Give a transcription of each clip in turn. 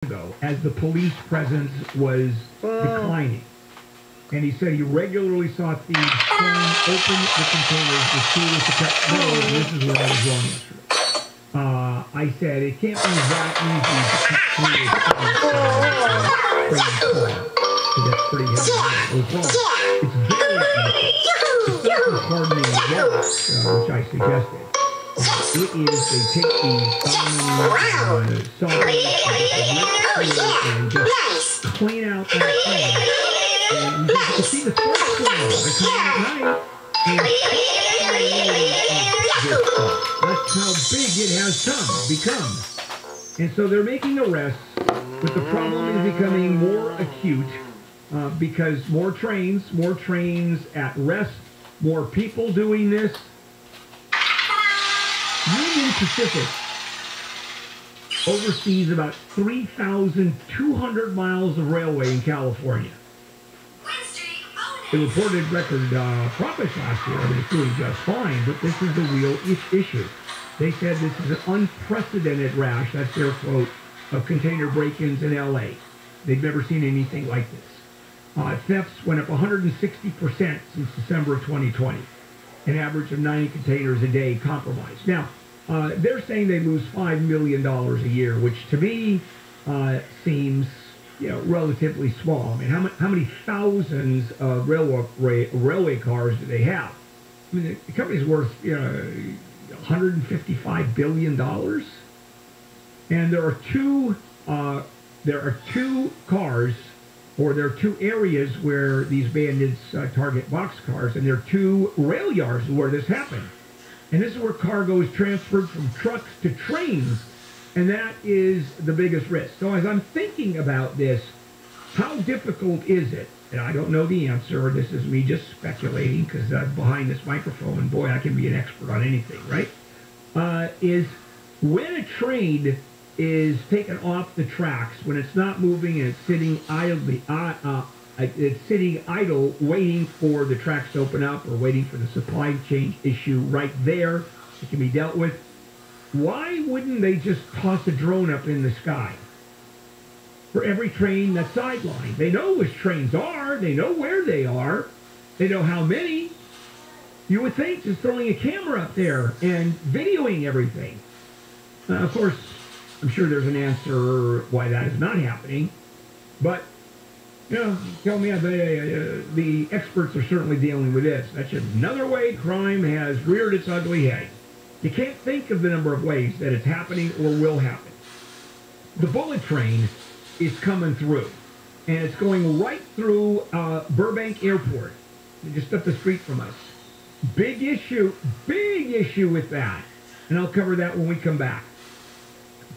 ago as the police presence was declining. And he said he regularly saw thieves trying to open the containers to see what the this is where I was wrong yesterday. I said it can't be that easy to cut through so that's pretty heavy. I was wrong. It's very easy. It's not just hardening the rocks, which I suggested. It is they take the solid and just clean out that thing. And you can see the sparks going on. They come out at night, and that's how big it has become. And so they're making arrests, but the problem is becoming more acute because more trains at rest, more people doing this. Union Pacific oversees about 3,200 miles of railway in California. It reported record profits last year. I mean, it's doing just fine, but this is the real issue. They said this is an unprecedented rash, that's their quote, of container break-ins in L.A. They've never seen anything like this. Thefts went up 160% since December of 2020, an average of 90 containers a day compromised. Now, they're saying they lose $5 million a year, which to me seems relatively small. I mean, how many thousands of railway cars do they have? I mean, the company's worth $155 billion, and there are two cars, or there are two areas where these bandits target boxcars, and there are two rail yards where this happened. And this is where cargo is transferred from trucks to trains. And that is the biggest risk. So as I'm thinking about this, how difficult is it? And I don't know the answer. This is me just speculating because behind this microphone, and boy, I can be an expert on anything, right? Is when a train is taken off the tracks, when it's not moving and it's sitting idle, waiting for the tracks to open up or waiting for the supply chain issue right there, it can be dealt with. Why wouldn't they just toss a drone up in the sky for every train that's sidelined? They know which trains are. They know where they are. They know how many. You would think just throwing a camera up there and videoing everything. Of course, I'm sure there's an answer why that is not happening. But, tell me, the experts are certainly dealing with this. That's another way crime has reared its ugly head. You can't think of the number of ways that it's happening or will happen. The bullet train is coming through, and it's going right through Burbank Airport, just up the street from us. Big issue with that. And I'll cover that when we come back.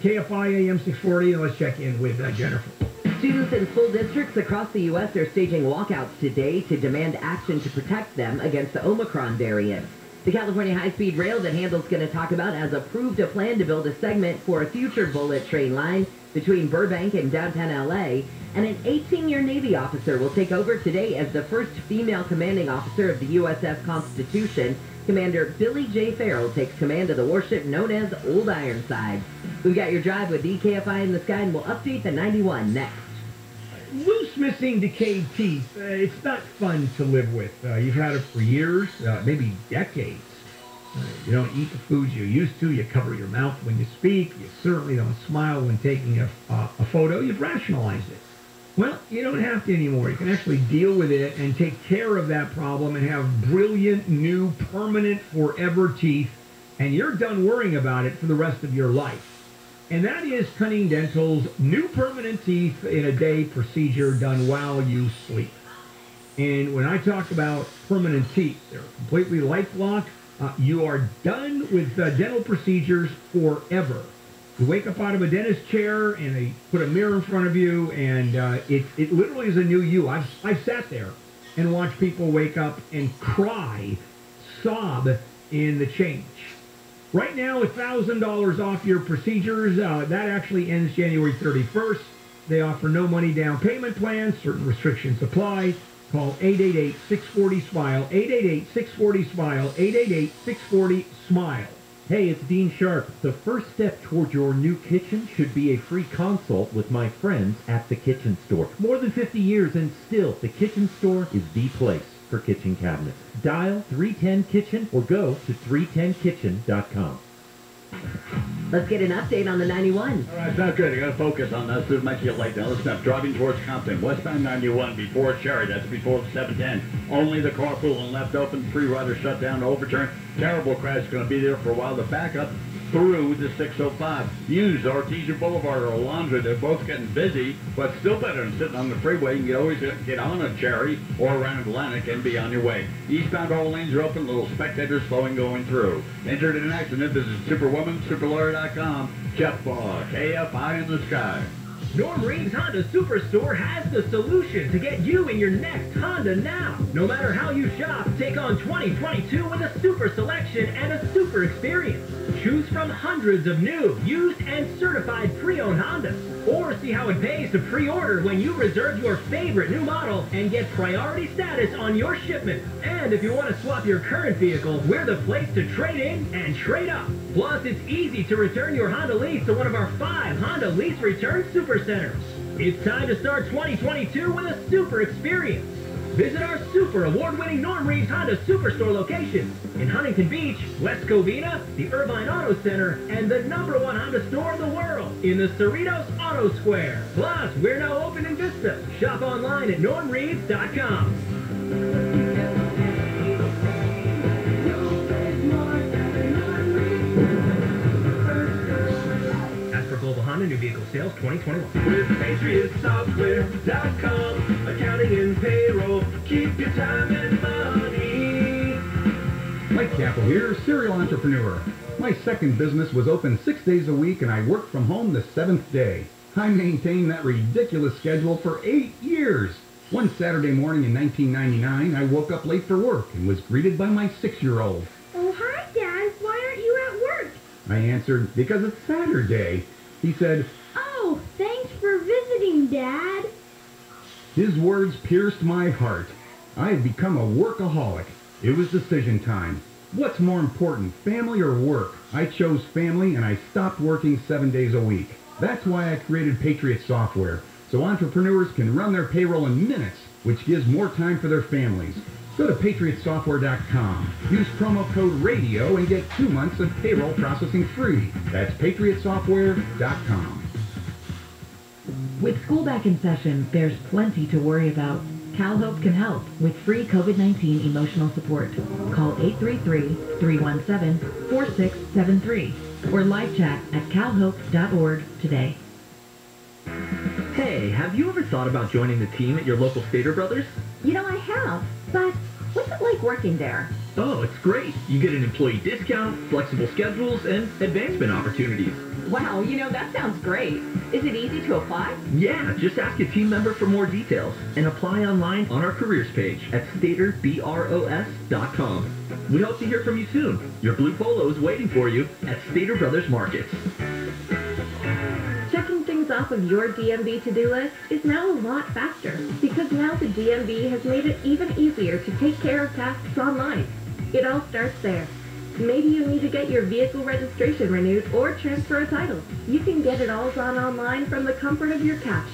KFI AM 640, and let's check in with Jennifer. Students in school districts across the U.S. are staging walkouts today to demand action to protect them against the Omicron variant. The California High-Speed Rail that Handel's going to talk about has approved a plan to build a segment for a future bullet train line between Burbank and downtown L.A., and an 18-year Navy officer will take over today as the first female commanding officer of the USS Constitution. Commander Billy J. Farrell takes command of the warship known as Old Ironside. We've got your drive with KFI in the sky, and we'll update the 91 next. Loose, missing, decayed teeth. It's not fun to live with. You've had it for years, maybe decades. You don't eat the foods you used to. You cover your mouth when you speak. You certainly don't smile when taking a photo. You've rationalized it. Well, you don't have to anymore. You can actually deal with it and take care of that problem and have brilliant, new, permanent, forever teeth, and you're done worrying about it for the rest of your life. And that is Cunning Dental's new permanent teeth in a day procedure done while you sleep. And when I talk about permanent teeth, they're completely lifelong. You are done with dental procedures forever. You wake up out of a dentist chair and they put a mirror in front of you, and it literally is a new you. I've sat there and watched people wake up and cry, sob in the change. Right now, $1,000 off your procedures. That actually ends January 31st. They offer no money down payment plans. Certain restrictions apply. Call 888-640-SMILE, 888-640-SMILE, 888-640-SMILE. Hey, it's Dean Sharp. The first step toward your new kitchen should be a free consult with my friends at the Kitchen Store. More than 50 years and still, the Kitchen Store is the place for kitchen cabinets. Dial 310-KITCHEN or go to 310kitchen.com. Let's get an update on the 91. All right, sounds good. I got to focus on this. This might get late now. Listen up. Driving towards Compton, westbound 91 before Cherry. That's before the 710. Only the carpool and left open. Three riders shut down to overturn. Terrible crash. Going to be there for a while. The backup through the 605. Use Artesia Boulevard or Alondra. They're both getting busy, but still better than sitting on the freeway. You can always get on a Cherry or around Atlantic and be on your way. Eastbound, all lanes are open. Little spectators slowing going through. Injured in an accident. Visit Superwoman, Superlawyer.com. Jeff Kfi in the sky. Norm Reed's Honda Superstore has the solution to get you in your next Honda now. No matter how you shop, take on 2022 with a super selection and a super experience. Choose from hundreds of new, used, and certified pre-owned Hondas. Or see how it pays to pre-order when you reserve your favorite new model and get priority status on your shipment. And if you want to swap your current vehicle, we're the place to trade in and trade up. Plus, it's easy to return your Honda lease to one of our 5 Honda Lease Return Super Centers. It's time to start 2022 with a super experience. Visit our super award-winning Norm Reed's Honda Superstore locations in Huntington Beach, West Covina, the Irvine Auto Center, and the #1 Honda store in the world in the Cerritos Auto Square. Plus, we're now open in Vista. Shop online at normreeds.com. Global Honda New Vehicle Sales 2021. With PatriotSoftware.com, accounting and payroll, keep your time and money. Mike Capel here, serial entrepreneur. My second business was open 6 days a week and I worked from home the 7th day. I maintained that ridiculous schedule for 8 years. One Saturday morning in 1999, I woke up late for work and was greeted by my 6-year-old. Oh, hi, Dad. Why aren't you at work? I answered, because it's Saturday. He said, Oh, thanks for visiting, Dad. His words pierced my heart. I had become a workaholic. It was decision time. What's more important, family or work? I chose family and I stopped working 7 days a week. That's why I created Patriot Software, so entrepreneurs can run their payroll in minutes, which gives more time for their families. Go to PatriotSoftware.com. Use promo code RADIO and get 2 months of payroll processing free. That's PatriotSoftware.com. With school back in session, there's plenty to worry about. CalHope can help with free COVID-19 emotional support. Call 833-317-4673 or live chat at calhope.org today. Hey, have you ever thought about joining the team at your local Stater Brothers? You know, I have, but what's it like working there? Oh, it's great. You get an employee discount, flexible schedules, and advancement opportunities. Wow, you know, that sounds great. Is it easy to apply? Yeah, just ask a team member for more details and apply online on our careers page at StaterBros.com. We hope to hear from you soon. Your blue polo is waiting for you at Stater Brothers Markets. Checking things off of your DMV to-do list is now a lot faster because now the DMV has made it even easier to take care of tasks online. It all starts there. Maybe you need to get your vehicle registration renewed or transfer a title. You can get it all done online from the comfort of your couch.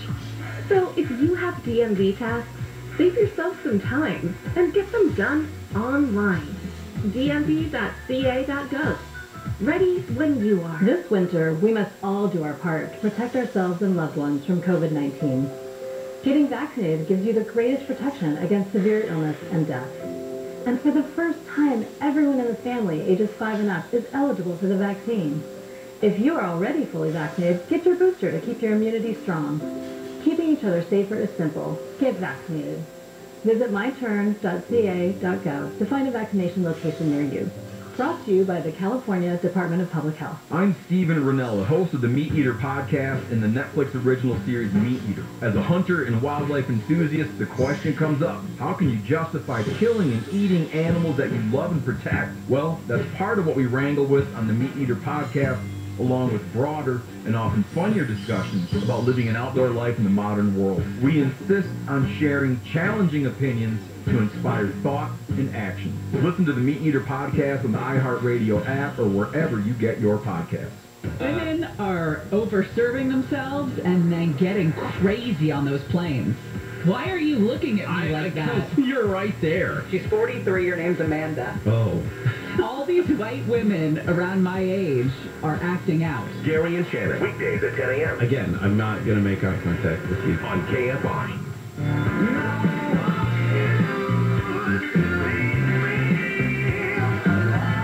So if you have DMV tasks, save yourself some time and get them done online. dmv.ca.gov. Ready when you are. This winter, we must all do our part to protect ourselves and loved ones from COVID-19. Getting vaccinated gives you the greatest protection against severe illness and death. And for the first time, everyone in the family ages 5 and up is eligible for the vaccine. If you are already fully vaccinated, get your booster to keep your immunity strong. Keeping each other safer is simple. Get vaccinated. Visit myturn.ca.gov to find a vaccination location near you. Brought to you by the California Department of Public Health. I'm Steven Ranella, host of the Meat Eater podcast and the Netflix original series Meat Eater. As a hunter and wildlife enthusiast, the question comes up, how can you justify killing and eating animals that you love and protect? Well, that's part of what we wrangle with on the Meat Eater podcast, along with broader and often funnier discussions about living an outdoor life in the modern world. We insist on sharing challenging opinions to inspire thought and action. Listen to the Meat Eater podcast on the iHeartRadio app or wherever you get your podcasts. Women are over-serving themselves and then getting crazy on those planes. Why are you looking at me like that? You're right there. She's 43. Her name's Amanda. Oh. All these white women around my age are acting out. Gary and Shannon, weekdays at 10 a.m. Again, I'm not going to make eye contact with you. on KFI.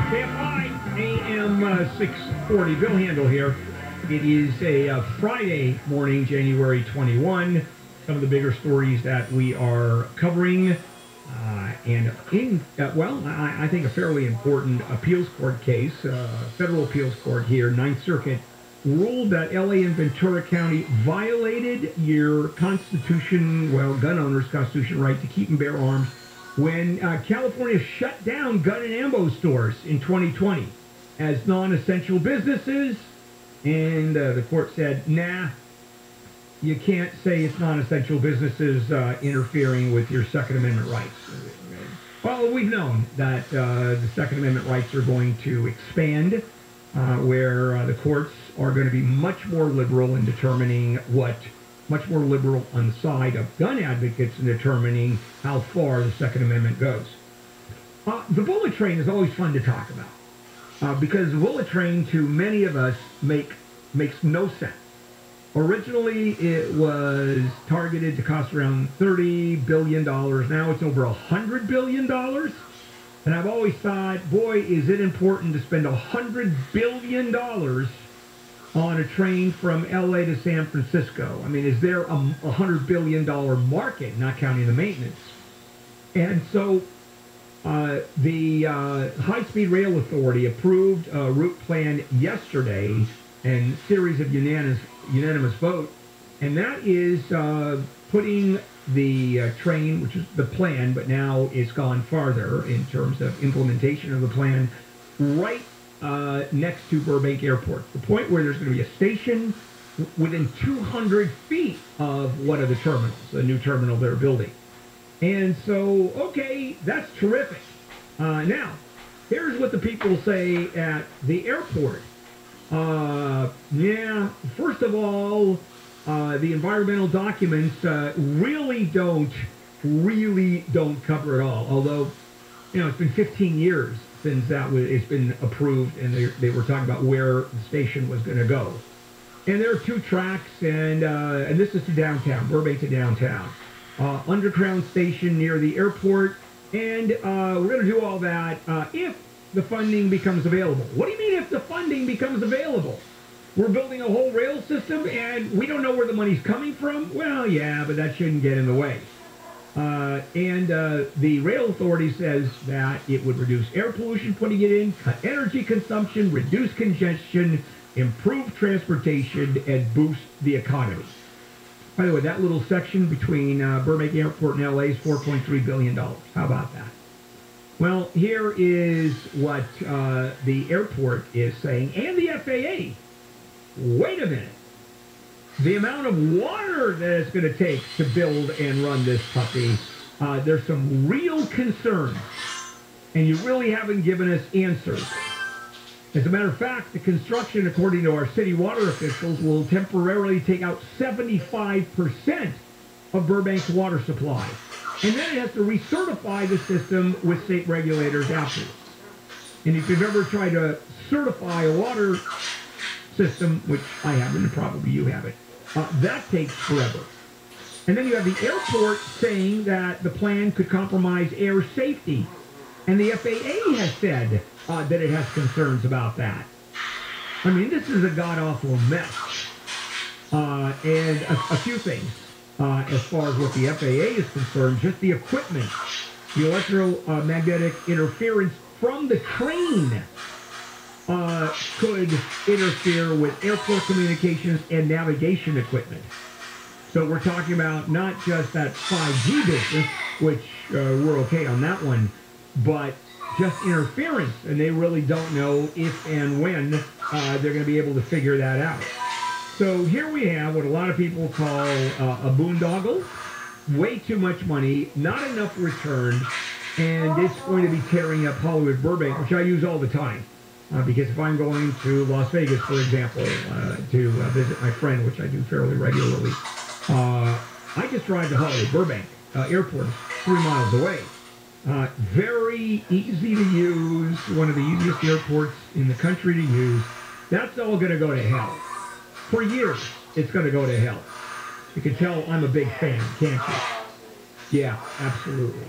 KFI AM 640. Bill Handel here. It is a Friday morning, January 21. Some of the bigger stories that we are covering. And in, I think a fairly important appeals court case, federal appeals court here, Ninth Circuit, ruled that LA and Ventura County violated your constitution, gun owners' constitutional right to keep and bear arms when California shut down gun and ammo stores in 2020 as non-essential businesses. And the court said, nah, you can't say it's non-essential businesses interfering with your Second Amendment rights. Well, we've known that the Second Amendment rights are going to expand, where the courts are going to be much more liberal in determining much more liberal on the side of gun advocates in determining how far the Second Amendment goes. The bullet train is always fun to talk about because the bullet train to many of us makes no sense. Originally, it was targeted to cost around $30 billion. Now it's over $100 billion. And I've always thought, boy, is it important to spend $100 billion on a train from L.A. to San Francisco. I mean, is there a $100 billion market, not counting the maintenance? And so the High-Speed Rail Authority approved a route plan yesterday and series of unanimous vote, and that is putting the train, which is the plan, but now it's gone farther in terms of implementation of the plan, right next to Burbank Airport, the point where there's going to be a station within 200 feet of one of the terminals, the new terminal they're building. And so, okay, that's terrific. Now, here's what the people say at the airport. First of all, the environmental documents really don't cover it all. Although, it's been 15 years since it's been approved, and they were talking about where the station was going to go. And there are two tracks, and this is to downtown, Burbank to downtown. Underground station near the airport, and we're going to do all that if the funding becomes available. What do you mean if the funding becomes available? We're building a whole rail system and we don't know where the money's coming from? Well, yeah, but that shouldn't get in the way. And the rail authority says that it would reduce air pollution putting it in, cut energy consumption, reduce congestion, improve transportation, and boost the economy. By the way, that little section between Burbank Airport and LA is $4.3 billion. How about that? Well, here is what the airport is saying, and the FAA. Wait a minute. The amount of water that it's going to take to build and run this puppy, there's some real concerns, and you really haven't given us answers. As a matter of fact, the construction, according to our city water officials, will temporarily take out 75% of Burbank's water supply. And then it has to recertify the system with state regulators afterwards. And if you've ever tried to certify a water system, which I haven't, and probably you haven't, that takes forever. And then you have the airport saying that the plan could compromise air safety. And the FAA has said that it has concerns about that. I mean, this is a god-awful mess. And a few things. As far as what the FAA is concerned, just the equipment, the electromagnetic interference from the train could interfere with airport communications and navigation equipment. So we're talking about not just that 5G business, which we're okay on that one, but just interference, and they really don't know if and when they're going to be able to figure that out. So here we have what a lot of people call a boondoggle, way too much money, not enough return, and it's going to be tearing up Hollywood Burbank, which I use all the time. Because if I'm going to Las Vegas, for example, to visit my friend, which I do fairly regularly, I just drive to Hollywood Burbank Airport, 3 miles away. Very easy to use, one of the easiest airports in the country to use. That's all going to go to hell. For years, it's going to go to hell. You can tell I'm a big fan, can't you? Yeah, absolutely.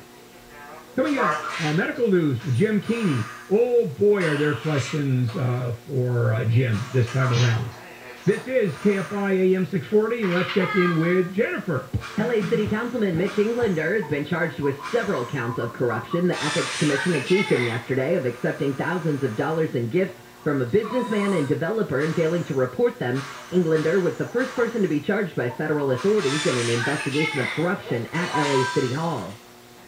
Coming up, medical news with Jim Keeney. Oh boy, are there questions for Jim this time around. This is KFI AM 640, and let's check in with Jennifer. LA City Councilman Mitch Englander has been charged with several counts of corruption. The Ethics Commission accused him yesterday of accepting thousands of dollars in gifts from a businessman and developer and failing to report them. Englander was the first person to be charged by federal authorities in an investigation of corruption at LA City Hall.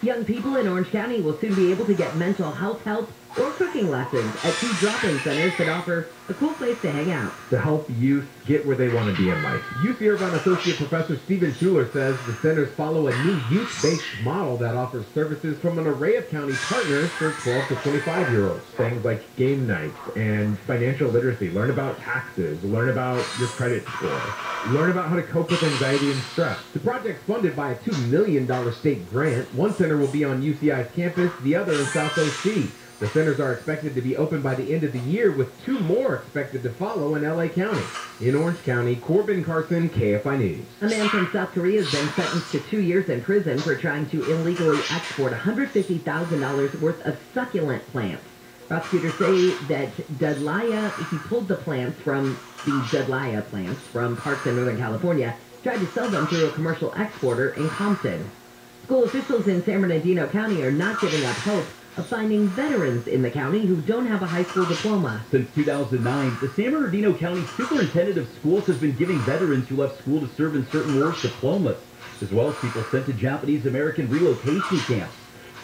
Young people in Orange County will soon be able to get mental health help or cooking lessons at 2 drop-in centers that offer a cool place to hang out. To help youth get where they want to be in life. UC Irvine Associate Professor Stephen Schuler says the centers follow a new youth-based model that offers services from an array of county partners for 12 to 25-year-olds. Things like game nights and financial literacy. Learn about taxes. Learn about your credit score. Learn about how to cope with anxiety and stress. The project's funded by a $2 million state grant. One center will be on UCI's campus, the other in South OC. The centers are expected to be open by the end of the year, with 2 more expected to follow in LA County. In Orange County, Corbin Carson, KFI News. A man from South Korea has been sentenced to 2 years in prison for trying to illegally export $150,000 worth of succulent plants. Prosecutors say that he pulled the plants from the Dudlaya plants from parks in Northern California, tried to sell them through a commercial exporter in Compton. School officials in San Bernardino County are not giving up hope of finding veterans in the county who don't have a high school diploma. Since 2009, the San Bernardino County Superintendent of Schools has been giving veterans who left school to serve in certain wars diplomas, as well as people sent to Japanese American relocation camps.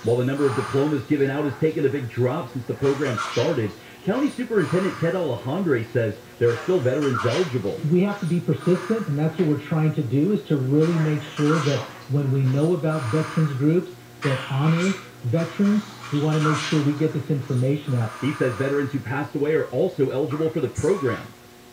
While the number of diplomas given out has taken a big drop since the program started, County Superintendent Ted Alejandre says there are still veterans eligible. We have to be persistent, and that's what we're trying to do, is to really make sure that when we know about veterans groups that honor veterans, we want to make sure we get this information out. He says veterans who passed away are also eligible for the program.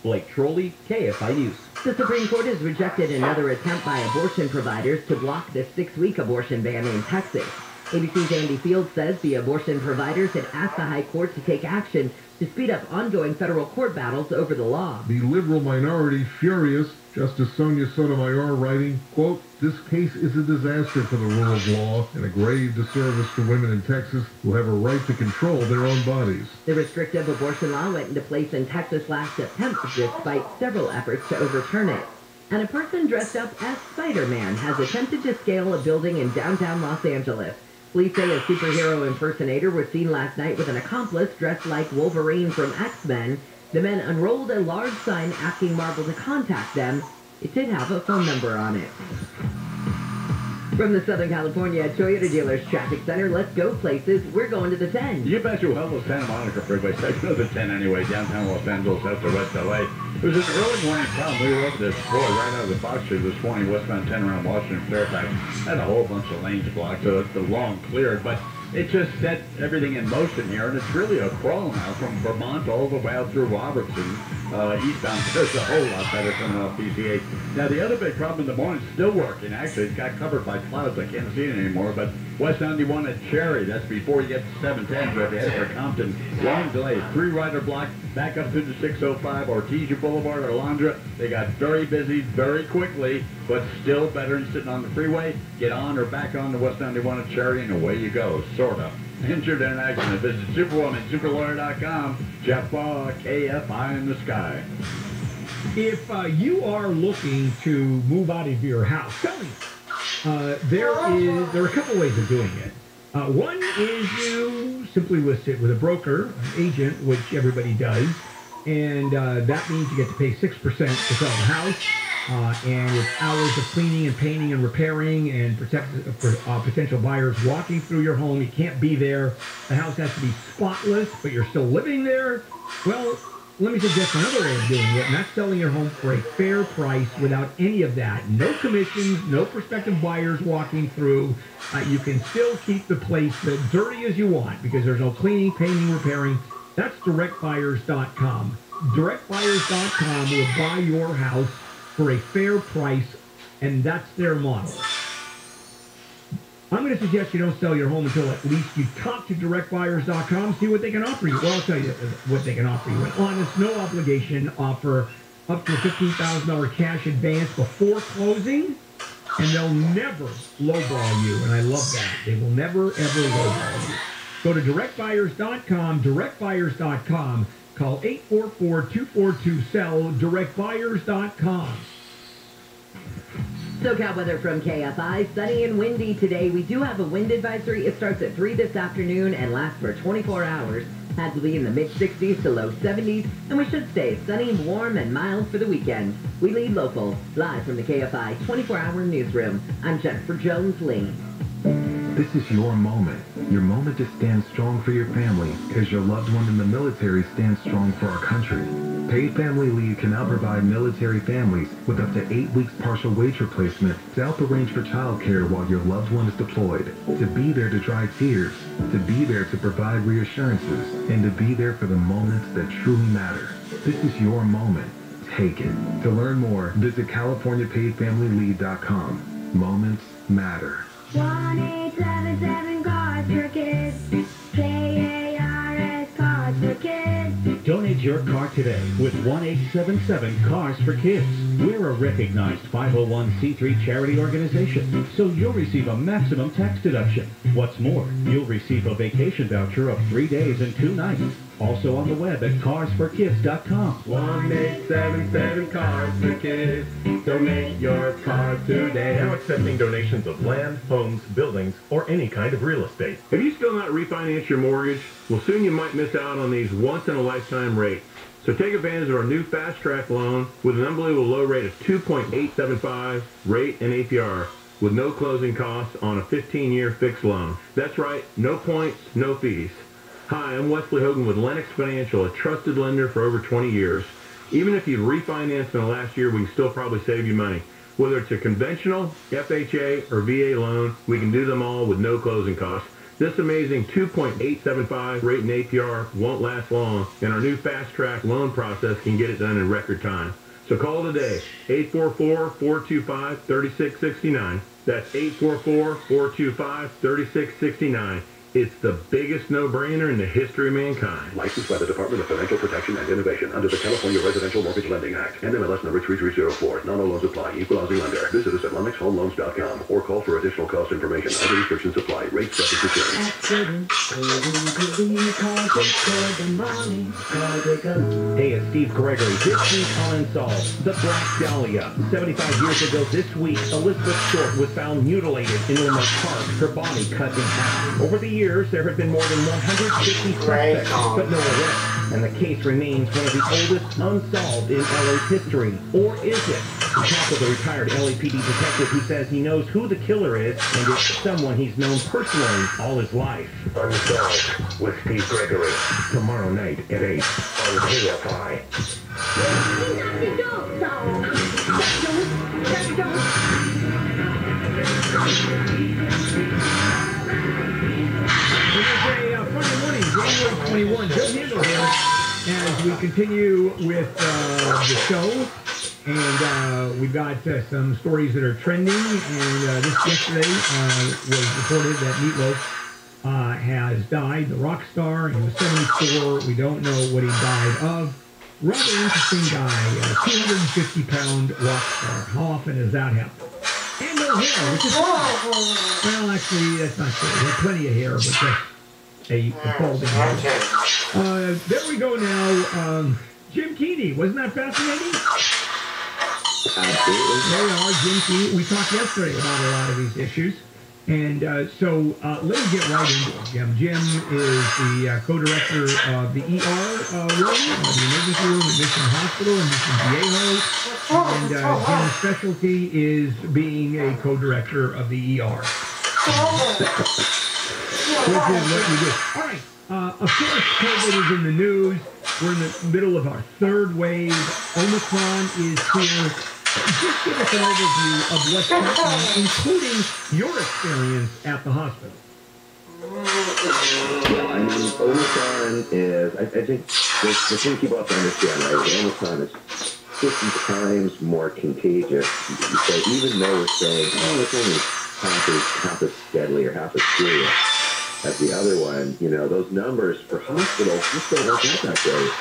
Blake Trolley, KFI News. The Supreme Court has rejected another attempt by abortion providers to block the 6-week abortion ban in Texas. ABC's Andy Field says the abortion providers had asked the High Court to take action to speed up ongoing federal court battles over the law. The liberal minority furious, Justice Sonia Sotomayor writing, quote, "This case is a disaster for the rule of law and a grave disservice to women in Texas who have a right to control their own bodies." The restrictive abortion law went into place in Texas last September despite several efforts to overturn it. And a person dressed up as Spider-Man has attempted to scale a building in downtown Los Angeles. Police say a superhero impersonator was seen last night with an accomplice dressed like Wolverine from X-Men. The men unrolled a large sign asking Marvel to contact them. It did have a phone number on it. From the Southern California Toyota Dealers Traffic Center, let's go places. We're going to the 10. You bet you will. The Santa Monica Freeway, section of the 10 anyway, downtown Los Angeles after West LA. It was an early morning problem. We were over this boy right out of the box here this morning, westbound 10 around Washington, Fairfax. Had a whole bunch of lanes blocked, so the long cleared, but it just set everything in motion here, and it's really a crawl now from Vermont all the way out through Robertson. Eastbound, there's a whole lot better coming off PCA. Now, the other big problem in the morning is still working. Actually, it got covered by clouds. I can't see it anymore, but West 91 at Cherry, that's before you get to 710, so if you head for Compton, long delay, 3-rider block, back up to the 605, Ortesia Boulevard, or Alondra. They got very busy very quickly, but still veterans sitting on the freeway. Get on or back on to West 91 at Cherry, and away you go, sort of. Injured in an accident. Visit Superwoman, superlawyer.com. Jeff Baugh, KFI in the sky. If you are looking to move out of your house, tell me. There are a couple ways of doing it. One is you simply list it with a broker, an agent, which everybody does, and that means you get to pay 6% to sell the house, and with hours of cleaning and painting and repairing and potential buyers walking through your home. You can't be there. The house has to be spotless, but you're still living there. Well, let me suggest another way of doing it, not selling your home for a fair price without any of that. No commissions, no prospective buyers walking through. You can still keep the place as dirty as you want because there's no cleaning, painting, repairing. That's directbuyers.com. Directbuyers.com will buy your house for a fair price, and that's their model. I'm going to suggest you don't sell your home until at least you talk to directbuyers.com, see what they can offer you. Well, I'll tell you what they can offer you. An honest, no obligation offer up to a $15,000 cash advance before closing, and they'll never lowball you, and I love that. They will never, ever lowball you. Go to directbuyers.com, directbuyers.com. Call 844-242-SELL, directbuyers.com. SoCal weather from KFI. Sunny and windy today. We do have a wind advisory. It starts at 3 this afternoon and lasts for 24 hours. Has to be in the mid-60s to low 70s, and we should stay sunny, warm, and mild for the weekend. We lead local. Live from the KFI 24-hour newsroom. I'm Jennifer Jones-Lee. This is your moment to stand strong for your family because your loved one in the military stands strong for our country. Paid family leave can now provide military families with up to 8 weeks partial wage replacement to help arrange for child care while your loved one is deployed, to be there to dry tears, to be there to provide reassurances, and to be there for the moments that truly matter. This is your moment. Take it. To learn more, visit CaliforniaPaidFamilyLeave.com. Moments matter. 1-877 Cars for Kids. KARS Cars for Kids. Donate your car today with 1-877 Cars for Kids. We're a recognized 501c3 charity organization, so you'll receive a maximum tax deduction. What's more, you'll receive a vacation voucher of 3 days and 2 nights. Also on the web at carsforkids.com. 1-877 Cars for Kids. Donate your car today. Now accepting donations of land, homes, buildings, or any kind of real estate. Have you still not refinanced your mortgage? Well, soon you might miss out on these once-in-a-lifetime rates. So take advantage of our new Fast Track loan with an unbelievable low rate of 2.875 rate and APR with no closing costs on a 15-year fixed loan. That's right, no points, no fees. Hi, I'm Wesley Hogan with Lennox Financial, a trusted lender for over 20 years. Even if you've refinanced in the last year, we can still probably save you money. Whether it's a conventional, FHA, or VA loan, we can do them all with no closing costs. This amazing 2.875 rate and APR won't last long, and our new Fast Track loan process can get it done in record time. So call today, 844-425-3669. That's 844-425-3669. It's the biggest no-brainer in the history of mankind. Licensed by the Department of Financial Protection and Innovation under the California Residential Mortgage Lending Act. NMLS number 3304. Non-all loans apply. Equal housing lender. Visit us at LennoxHomeLoans.com or call for additional cost information. Other restrictions apply. Rates subject to change. Hey, it's Steve Gregory. This week on Unsolved, the Black Dahlia. 75 years ago this week, Elizabeth Short was found mutilated in Leimert Park, her body cut in half. Over the years, there have been more than 150 suspects, but no arrests, and the case remains one of the oldest unsolved in LA's history. Or is it? We talk with a retired LAPD detective who says he knows who the killer is, and it's someone he's known personally all his life. Unsolved with Steve Gregory. Tomorrow night at 8 on KFI. Friday morning, January 21. Joe Handel here as we continue with the show. And we've got some stories that are trending. And this yesterday was reported that Meatloaf has died. The rock star. He was 74. We don't know what he died of. Rather interesting guy. 250-pound rock star. How often does that happen? And no hair, which is well, actually, that's not true. He had plenty of hair, but just a balding head. There we go now. Jim Keeney, wasn't that fascinating? Absolutely. There we are, Jim Keeney. We talked yesterday about a lot of these issues. And so let me get right into it, Jim. Jim is the co-director of the ER room, the emergency room at Mission Hospital in Mission Viejo. And Jim's specialty is being a co-director of the ER. Which is what you do. All right. Of course, COVID is in the news. We're in the middle of our third wave. Omicron is here. Just give us an overview of what's happening, including your experience at the hospital. Yeah, I mean, Omicron is, I think, the thing people have to understand, right, is Omicron is 50 times more contagious. So even though we're saying, oh, it's only half as deadly or half as serious as the other one, you know, those numbers for hospitals just don't work out that great.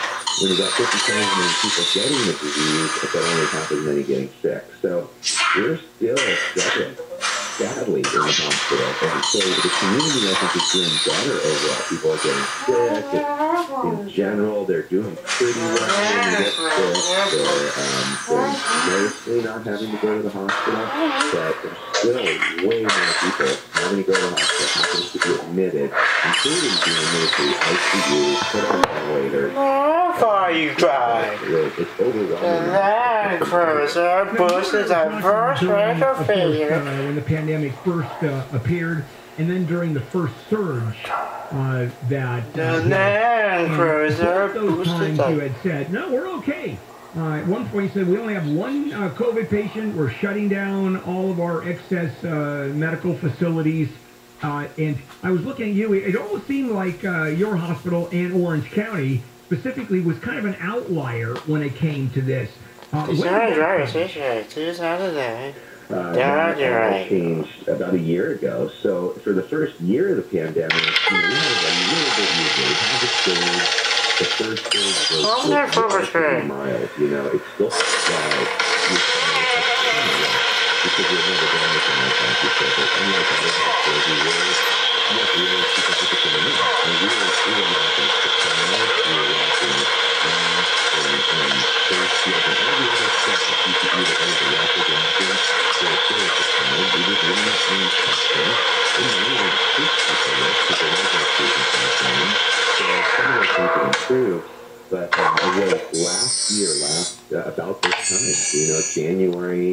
When you got 50 times as many people getting the disease, but only half as many getting sick. So we're still struggling badly in the hospital. And so the community, I think, is doing better overall. People are getting sick. In general, they're doing pretty well when they get sick. They're mostly not having to go to the hospital, but there's still way more people having to go to the hospital, having to be admitted, including being admitted to the ICU, put on ventilators. How far you drive? It's overwhelming. The Land Cruiser boosted a first rate of failure. When the pandemic first appeared, and then during the first surge, that the Land Cruiser those times you had said, no, we're okay. At one point you said, we only have one COVID patient. We're shutting down all of our excess medical facilities. And I was looking at you. It almost seemed like your hospital and Orange County specifically was kind of an outlier when it came to this. That changed about a year ago. So for the first year of the pandemic, you know, we had a little bit easier. We had the stage. The first stage was 50 miles. You know, it's still because we've never done anything like that before. But I mean, I thought it was crazy. You have to really keep up with the community. And we were watching supplies, we were watching masks and face shields and all the other stuff that you could either the rapid watching for a period of time. We just really not doing testing. And then we were treat people with because there was no treatment testing. So some of those things have improved. But it was last year, about this time, you know, January,